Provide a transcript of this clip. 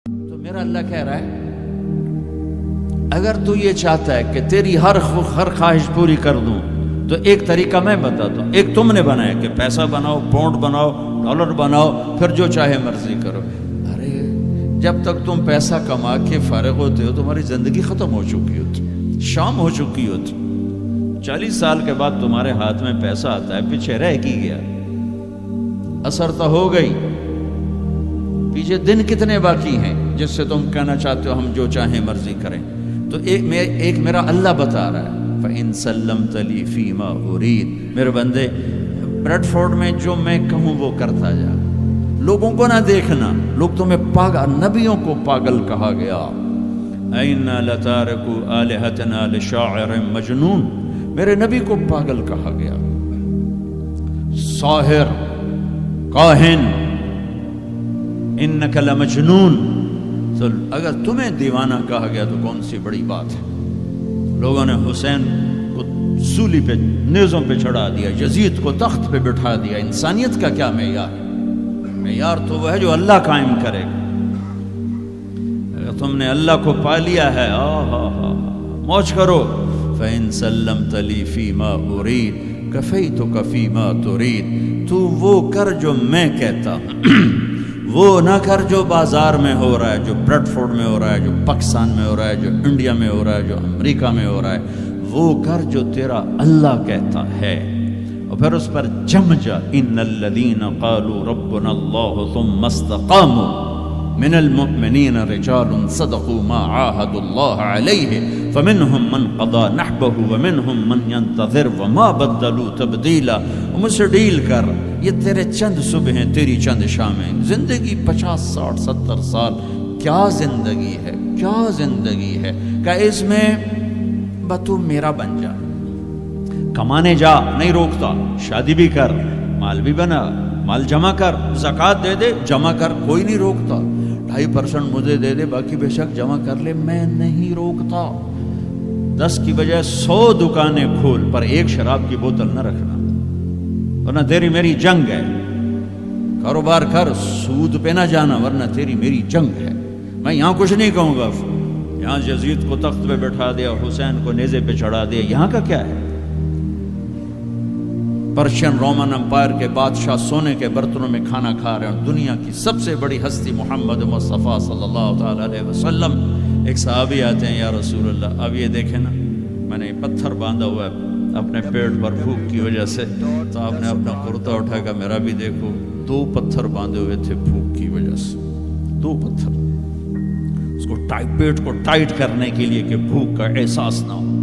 تو میرا اللہ کہہ رہا ہے اگر تو یہ چاہتا ہے کہ تیری ہر خواہش پوری کر دوں تو ایک طریقہ میں بتاتا ہوں. ایک تم نے بنایا کہ پیسہ بناؤ، پاؤنڈ بناؤ، ڈالر بناؤ، پھر جو چاہے مرضی کرو. ارے جب تک تم پیسہ کما کے فارغ ہوتے ہو تمہاری زندگی ختم ہو چکی ہوتی، شام ہو چکی ہوتی. 40 سال کے بعد تمہارے ہاتھ میں پیسہ آتا ہے، پیچھے رہ کی گیا، اثر تو ہو گئی. پیچھے دن کتنے باقی ہیں جس سے تم کہنا چاہتے ہو ہم جو چاہیں مرضی کریں. تو ایک میرا اللہ بتا رہا ہے فَإِن سَلَّمْتَ لِي فِي مَا أُرِيدُ. میرے بندے بریڈ فورڈ میں جو میں کہوں وہ کرتا جا، لوگوں کو نہ دیکھنا. لوگ تمہیں پاگل، نبیوں کو پاگل کہا گیا. اَإِنَّا لَتَارِكُو آلِهَتَنَا لِشَاعِرٍ مَجْنُونٍ. میرے نبی کو پاگل کہا گیا، ساحر، کاہن، اِنَّكَ لَمَجْنُونَ. تو اگر تمہیں دیوانہ کہا گیا تو کون سی بڑی بات ہے. لوگوں نے حسین کو سولی پہ، نیزوں پہ چڑھا دیا، یزید کو تخت پہ بٹھا دیا. انسانیت کا کیا معیار ہے؟ معیار تو وہ ہے جو اللہ قائم کرے گا. اگر تم نے اللہ کو پا لیا ہے موج کرو. فَإِن سَلَّمْتَ لِي فِي مَا أُرِيدُ كَفَيْتُكَ فِي مَا تُرِيدُ. تو وہ کر جو میں کہتا ہوں، وہ نہ کر جو بازار میں ہو رہا ہے، جو بریڈ فورڈ میں ہو رہا ہے، جو پاکستان میں ہو رہا ہے، جو انڈیا میں ہو رہا ہے، جو امریکہ میں ہو رہا ہے. وہ کر جو تیرا اللہ کہتا ہے، اور پھر اس پر جم جا. ان الذین قالوا ربنا اللہ ثم استقاموا من المؤمنین رجال صدقوا ما عاهدوا اللہ علیہ فمنهم من قضى نحبه ومنهم من ينتظر وما بدلوا تبدیلا. مجھ سے ڈیل کر، یہ تیرے چند صبح ہیں، تیری چند شامیں. زندگی 50 60 70 سال، کیا زندگی ہے، کیا زندگی ہے. کہ اس میں تو میرا بن جا، کمانے جا، نہیں روکتا. شادی بھی کر، مال بھی بنا، مال جمع کر، زکوٰۃ دے دے، جمع کر، کوئی نہیں روکتا. 2.5% مجھے دے دے، باقی بے شک جمع کر لے، میں نہیں روکتا. 10 کی بجائے 100 دکانیں کھول، پر ایک شراب کی بوتل نہ رکھنا، ورنہ تیری میری جنگ ہے. کاروبار کر، سود پہ نہ جانا، ورنہ تیری میری جنگ ہے. میں یہاں کچھ نہیں کہوں گا. یہاں یزید کو تخت پہ بٹھا دیا، حسین کو نیزے پہ چڑھا دیا، یہاں کا کیا ہے؟ پرشین رومن امپائر کے بادشاہ سونے کے برتنوں میں کھانا کھا رہے ہیں. دنیا کی سب سے بڑی ہستی محمد مصطفیٰ صلی اللہ تعالیٰ علیہ وسلم. ایک صحابی آتے ہیں، یا رسول اللہ اب یہ دیکھیں نا، میں نے پتھر باندھا ہوا ہے اپنے پیٹ پر بھوک کی وجہ سے. تو آپ نے اپنا کرتا اٹھا کر میرا بھی دیکھو. 2 پتھر باندھے ہوئے تھے بھوک کی وجہ سے، 2 پتھر. اس کو پیٹ کو ٹائٹ کرنے کے لیے کہ بھوک کا احساس نہ ہو.